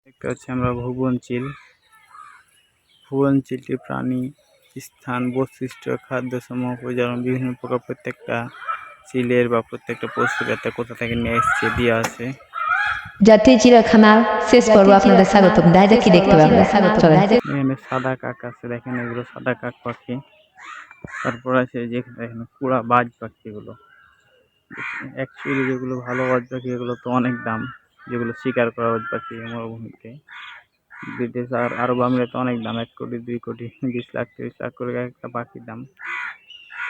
দেখতে পাচ্ছি আমরা ভুবনচিলটি প্রাণী, স্থান, বৈশিষ্ট্য, খাদ্যসমূহ, প্রজনন, বিভিন্ন প্রকার প্রত্যেকটা চিলের বা প্রত্যেকটা পশুর একটা কোথা থেকে নিয়ে এসছে দেওয়া আছে। জাতীয় চিড়িয়াখানার শেষ পর্ব আপনাদের স্বাগতম। দেখা কি দেখতে পাবেন? এখানে সাদা কাক আছে, দেখেন এগুলো সাদা কাক পাখি। তারপর আছে যে এখানে কুড়া বাজ পাখি, এগুলো অ্যাকচুয়ালি যেগুলো ভালো বাজ পাখি এগুলো তো অনেক দাম, যেগুলো শিকার করা বাজ পাখি মরুভূমিতে। বিদেশ আর আরব আমিরাতে অনেক দাম, 1 কোটি 2 কোটি 20 লাখ 30 লাখ করে একটা পাখির দাম।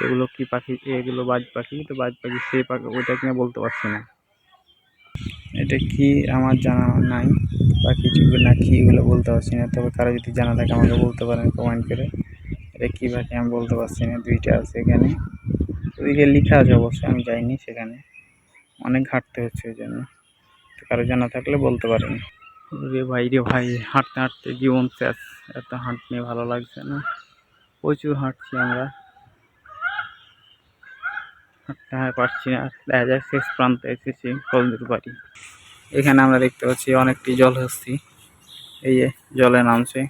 এগুলো কি পাখি? এগুলো বাজ পাখি। তো বাজ পাখি সেই পাখি ওইটা কিনা বলতে পারছি না, এটা কি আমার জানা নাই। পাখি না কি এগুলো বলতে পারছি না, তবে কারো যদি জানা থাকে আমাকে বলতে পারেন কমেন্ট করে। এটা কী পাখি আমি বলতে পারছি না। দুইটা আছে এখানে, ওইদিকে লেখা আছে অবশ্যই, আমি যাইনি সেখানে, অনেক ঘাটতে হচ্ছে ওই জন্য। কারো জানা থাকলে বলতে পারেন। রে ভাই হাঁটতে হাঁটতে জীবন শেষ, এত হাঁটতে ভালো লাগছে না, প্রচুর হাঁটছি আমরা, হাঁটতে পারছি না। দেখা যায় শেষ প্রান্তে এসেছি, কলদুর বাড়ি। এখানে আমরা দেখতে পাচ্ছি অনেকটি জলহস্তি, এই যে জলে নামছে,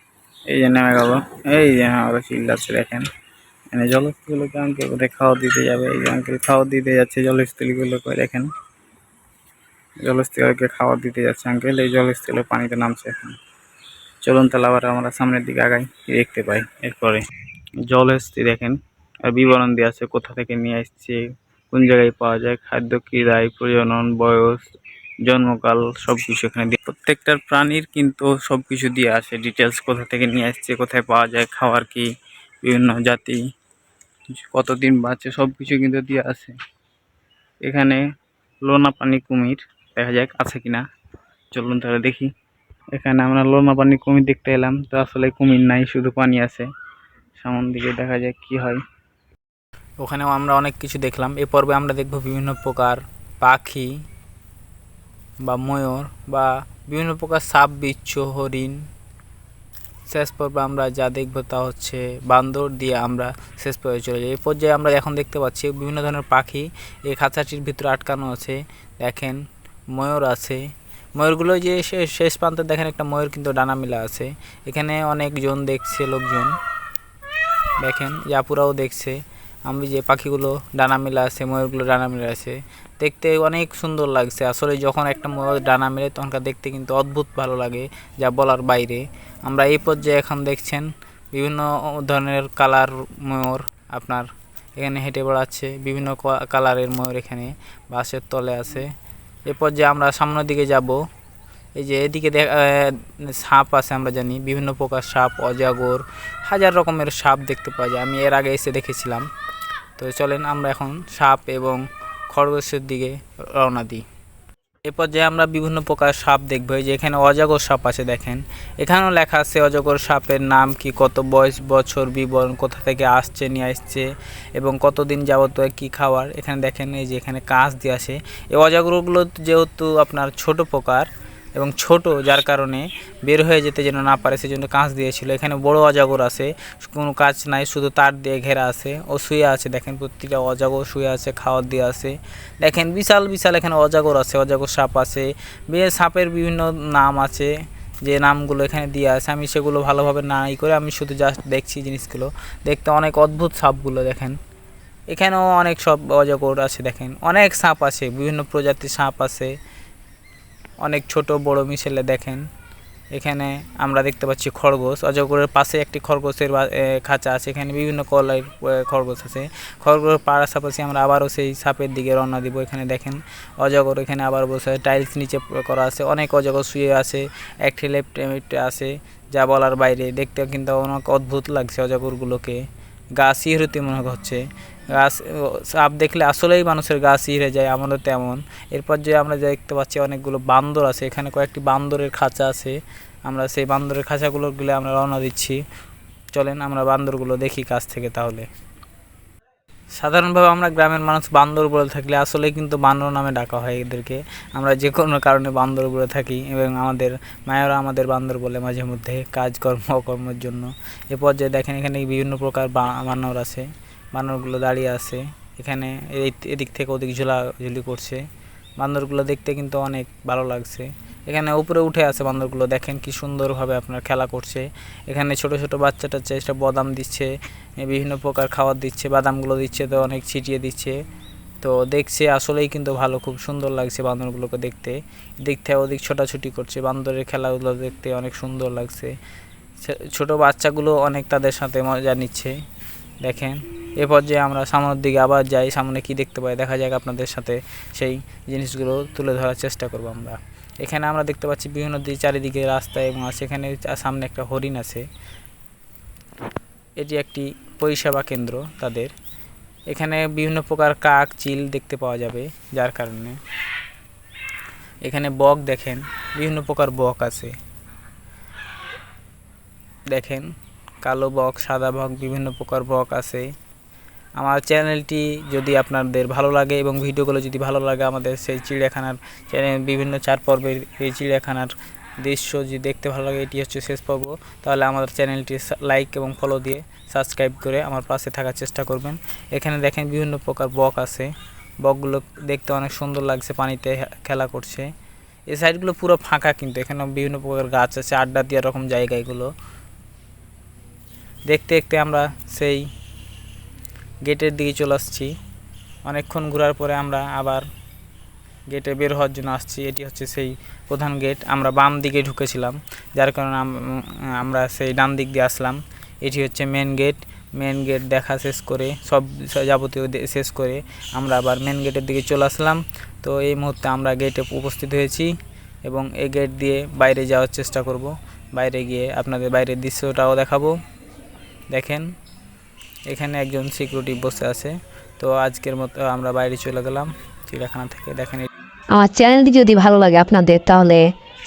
এই যে নেমে গেল, এই যে আমরা চিল্লাচ্ছে দেখেন। মানে জলহস্তিগুলোকে আঙ্কেল কোথায় খাওয়া দিতে যাবে, এই যে আঙ্কেল খাওয়া দিতে যাচ্ছে জলহস্তিগুলোকে, দেখেন জলহস্তিগুলোকে খাওয়া দিতে যাচ্ছে আঙ্কেল, এই জলহস্তিগুলো পানিতে নামছে এখন। চলুন তাহলে আবার আমরা সামনের দিকে আগাই, দেখতে পাই এরপরে জলহস্তি দেখেন, আর বিবরণ দেওয়া আছে কোথা থেকে নিয়ে আসছে, কোন জায়গায় পাওয়া যায়, খাদ্য কি দেয়, প্রজনন, বয়স, জন্মকাল সবকিছু এখানে দিয়ে, প্রত্যেকটার প্রাণীর কিন্তু সবকিছু দিয়ে আছে ডিটেলস, কোথা থেকে নিয়ে আসছে, কোথায় পাওয়া যায়, খাওয়ার কি, বিভিন্ন জাতি, কতদিন বাঁচে, সবকিছু কিন্তু দিয়ে আছে এখানে। লোনা পানি কুমির দেখা যাক আছে কিনা, চলুন তাহলে দেখি। এখানে আমরা লোনা পানি কুমির দেখতে এলাম, তো আসলে কুমির নাই, শুধু পানি আছে। সামন দিকে দেখা যাক কি হয়। ওখানেও আমরা অনেক কিছু দেখলাম। এ পর্বে আমরা দেখব বিভিন্ন প্রকার পাখি বা ময়ূর বা বিভিন্ন প্রকার সাপ, বিচ্ছু, হরিণ। শেষ পর্বে আমরা যা দেখব তা হচ্ছে বান্দর দিয়ে আমরা শেষ পর্বে চলে যাই। এই পর্যায়ে আমরা এখন দেখতে পাচ্ছি বিভিন্ন ধরনের পাখি এই খাঁচাটির ভিতরে আটকানো আছে। দেখেন ময়ূর আছে, ময়ূরগুলো যে শেষ প্রান্তে দেখেন একটা ময়ূর কিন্তু ডানা মেলা আছে। এখানে অনেকজন দেখছে, লোকজন দেখেন জাপুরাও দেখছে। আমি যে পাখিগুলো ডানা মেলা আছে, ময়ূরগুলো ডানা মেলা আছে, দেখতে অনেক সুন্দর লাগছে। আসলে যখন একটা ময়ূর ডানা মেলে তখনকার দেখতে কিন্তু অদ্ভুত ভালো লাগে, যা বলার বাইরে। আমরা এই পর্যায়ে এখন দেখছেন বিভিন্ন ধরনের কালার ময়ূর আপনার এখানে হেঁটে বেড়াচ্ছে, বিভিন্ন কালারের ময়ূর এখানে বাঁশের তলে আছে। এ পর্যায়ে আমরা সামনের দিকে যাব। এই যে এদিকে সাপ আছে, আমরা জানি বিভিন্ন প্রকার সাপ, অজগর, হাজার রকমের সাপ দেখতে পাওয়া যায়, আমি এর আগে এসে দেখেছিলাম। তো চলেন আমরা এখন সাপ এবং খরগোশের দিকে রওনা দিই। এ পর্যায়ে আমরা বিভিন্ন প্রকার সাপ দেখব। যে এখানে অজগর সাপ আছে, দেখেন এখানেও লেখা আছে অজগর সাপের নাম কি, কত বয়স, বছর, বিবরণ, কোথা থেকে আসছে, নিয়ে আসছে এবং কতদিন যাবত কি খাওয়ার। এখানে দেখেন এই যে এখানে কাঁচ দিয়ে আসে। এই অজগরগুলো যেহেতু আপনার ছোট প্রকার এবং ছোট, যার কারণে বের হয়ে যেতে যেন না পারে সেজন্য কাঁচ দিয়েছিল। এখানে বড় অজগর আছে, কোনো কাঁচ নাই, শুধু তার দিয়ে ঘেরা আছে, ও শুয়ে আছে। দেখেন প্রতিটা অজগর শুয়ে আছে, খাওয়ার দিয়ে আছে। দেখেন বিশাল বিশাল এখানে অজগর আছে, অজগর সাপ আছে, সাপের বিভিন্ন নাম আছে, যে নামগুলো এখানে দিয়ে আছে আমি সেগুলো ভালোভাবে নাই করে আমি শুধু জাস্ট দেখছি জিনিসগুলো। দেখতে অনেক অদ্ভুত সাপগুলো দেখেন। এখানেও অনেক সব অজগর আছে, দেখেন অনেক সাপ আছে, বিভিন্ন প্রজাতির সাপ আছে, অনেক ছোট বড় মিশেলে। দেখেন এখানে আমরা দেখতে পাচ্ছি খরগোশ, অজগরের পাশে একটি খরগোশের খাঁচা আছে, এখানে বিভিন্ন কলার খরগোশ আছে। খরগোশের পাশাপাশি আমরা আবারও সেই সাপের দিকে রওনা দিব। এখানে দেখেন অজগর এখানে আবার বসে, টাইলস নিচে করা আছে, অনেক অজগর শুয়ে আছে, একটি লেফট আছে, যা বলার বাইরে। দেখতে কিন্তু অনেক অদ্ভুত লাগছে অজগরগুলোকে, গা শিহরিত মনে হচ্ছে। গাছ সাপ দেখলে আসলেই মানুষের গা শিহরে যায়, আমাদের তেমন। এরপর যে আমরা দেখতে পাচ্ছি অনেকগুলো বান্দর আছে, এখানে কয়েকটি বান্দরের খাঁচা আছে, আমরা সেই বান্দরের খাঁচাগুলো আমরা রওনা দিচ্ছি। চলেন আমরা বান্দরগুলো দেখি কাছ থেকে। তাহলে সাধারণভাবে আমরা গ্রামের মানুষ বান্দর বলে থাকলে আসলে কিন্তু বান্দর নামে ডাকা হয় এদেরকে, আমরা যে কোনো কারণে বান্দর বলে থাকি এবং আমাদের মায়েরা আমাদের বান্দর বলে মাঝে মধ্যে অকর্মের জন্য। এ পর্যায়ে দেখেন এখানে বিভিন্ন প্রকার বানর আছে, বানরগুলো দাঁড়িয়ে আছে এখানে, এদিক থেকে ওদিক ঝোলাঝুলি করছে। বান্দরগুলো দেখতে কিন্তু অনেক ভালো লাগছে। এখানে উপরে উঠে আছে বান্দরগুলো, দেখেন কি সুন্দরভাবে আপনার খেলা করছে। এখানে ছোট ছোট বাচ্চা টাচ্চা এটা বাদাম দিচ্ছে, বিভিন্ন প্রকার খাবার দিচ্ছে, বাদামগুলো দিচ্ছে তো অনেক ছিটিয়ে দিচ্ছে। তো দেখছে আসলেই কিন্তু ভালো, খুব সুন্দর লাগছে বান্দরগুলোকে দেখতে। দেখতে ওদিক ছোটাছুটি করছে, বান্দরের খেলাগুলো দেখতে অনেক সুন্দর লাগছে। ছোট বাচ্চাগুলো অনেক তাদের সাথে মজা নিচ্ছে। দেখেন এ পর্যায়ে আমরা সামনের দিকে আবার যাই, সামনে কি দেখতে পাই দেখা যাক, আপনাদের সাথে সেই জিনিসগুলো তুলে ধরার চেষ্টা করব আমরা। এখানে আমরা দেখতে পাচ্ছি বিভিন্ন চারিদিকে রাস্তা এবং সেখানে সামনে একটা হরিণ আছে। এটি একটি পরিষেবা কেন্দ্র তাদের। এখানে বিভিন্ন প্রকার কাক চিল দেখতে পাওয়া যাবে, যার কারণে এখানে বক দেখেন বিভিন্ন প্রকার বক আছে। দেখেন কালো বক, সাদা বক, বিভিন্ন প্রকার বক আছে। আমার চ্যানেলটি যদি আপনাদের ভালো লাগে এবং ভিডিওগুলো যদি ভালো লাগে, আমাদের সেই চিড়িয়াখানার চ্যানেল বিভিন্ন 4 পর্বের এই চিড়িয়াখানার দৃশ্য যদি দেখতে ভালো লাগে, এটি হচ্ছে শেষ পর্ব, তাহলে আমাদের চ্যানেলটি লাইক এবং ফলো দিয়ে সাবস্ক্রাইব করে আমার পাশে থাকার চেষ্টা করবেন। এখানে দেখেন বিভিন্ন প্রকার বক আছে, বকগুলো দেখতে অনেক সুন্দর লাগছে, পানিতে খেলা করছে। এই সাইডগুলো পুরো ফাঁকা, কিন্তু এখানে বিভিন্ন প্রকার গাছ আছে, আড্ডা দেওয়ার রকম জায়গা এগুলো। দেখতে দেখতে আমরা সেই গেটের দিকে চলে আসছি। অনেকক্ষণ ঘোরার পরে আমরা আবার গেটে বের হওয়ার জন্য আসছি। এটি হচ্ছে সেই প্রধান গেট। আমরা বাম দিকে ঢুকেছিলাম, যার কারণে আমরা সেই ডান দিক দিয়ে আসলাম। এটি হচ্ছে মেন গেট। মেন গেট দেখা শেষ করে সব যাবতীয় শেষ করে আমরা আবার মেন গেটের দিকে চলে আসলাম। তো এই মুহূর্তে আমরা গেটে উপস্থিত হয়েছি এবং এই গেট দিয়ে বাইরে যাওয়ার চেষ্টা করব। বাইরে গিয়ে আপনাদের বাইরের দৃশ্যটাও দেখাবো। দেখেন এখানে একজন সিকিউরিটি বসে আছে। তো আজকের মতো আমরা বাইরে চলে গেলাম চিড়িয়াখানা থেকে। দেখেন আমার চ্যানেলটি যদি ভালো লাগে আপনাদের, তাহলে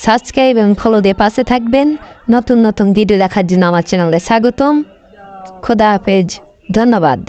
সাবস্ক্রাইব এবং ফলো দিয়ে পাশে থাকবেন। নতুন নতুন ভিডিও দেখার জন্য আমার চ্যানেলে স্বাগতম। খোদা হাফেজ, ধন্যবাদ।